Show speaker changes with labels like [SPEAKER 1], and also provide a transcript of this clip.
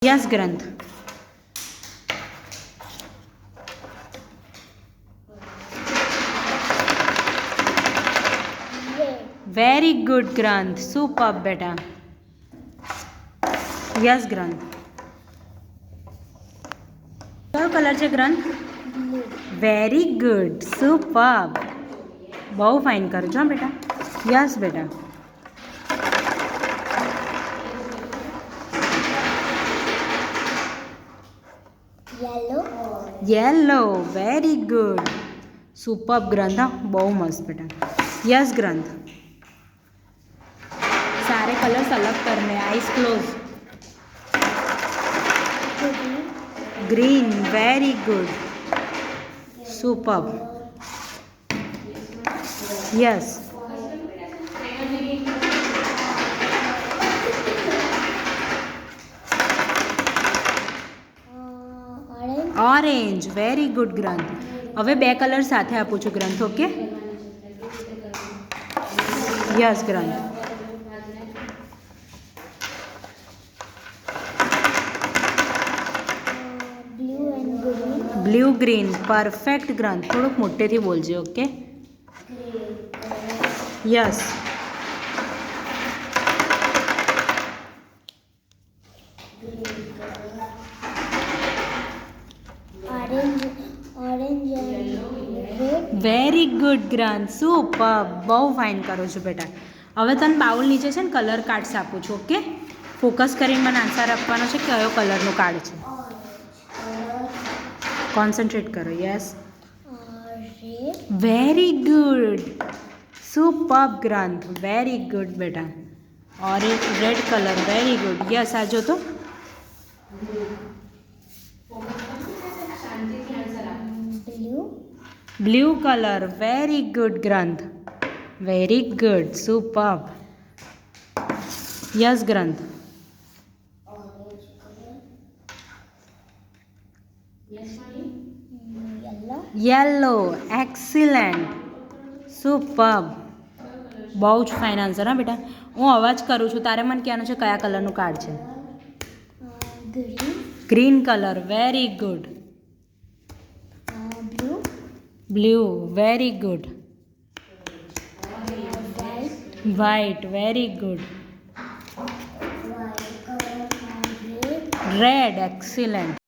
[SPEAKER 1] Yes ग्रंथ. Very good ग्रंथ. Super बेटा. यस ग्रंथ. कयो कलर है ग्रंथ? Very good. सुपर. बहुत फाइन करो छो बेटा. यस बेटा. येलो. Very good. सुपर ग्रंथ. हाँ बहुत मस्त बेटा. यस ग्रंथ. सारे कलर्स अलग करने. Eyes close. Green. Very good. Super. Yes. Orange. Very good ग्रंथ. હવે બે કલર સાથે આપું છું ગ્રંથ. ઓકે. યસ ગ્રંથ. Blue green. પરફેક્ટ ગ્રંથ. થોડુંક મોટેથી બોલજો. ઓકે. યસ. વેરી ગુડ ગ્રંથ. સુપર. બહુ ફાઇન કરો છો બેટા. હવે તને બાઉલ નીચે છે ને કલર કાર્ડ્સ આપું છું. ઓકે. ફોકસ કરીને મને આન્સર આપવાનો છે કયો કલરનું કાર્ડ છે. કોન્સન્ટ્રેટ કરો. યસ. Very good. સુપર ગ્રંથ. વેરી ગુડ બેટા. Orange red colour. Very good. Yes. આ જો તો બ્લુ કલર. વેરી ગુડ ગ્રંથ. Very good. સુપર. યસ ગ્રંથ. येलो. एक्सीलेंट. सुपर. बहुत ज फाइन आंसर. हाँ बेटा. हूँ अवाज करूँ छूँ. तारे मन कहना है कया कलरનું કાર્ડ છે? Green colour. Very good. Blue. Very good. White. Very good. Red. Excellent.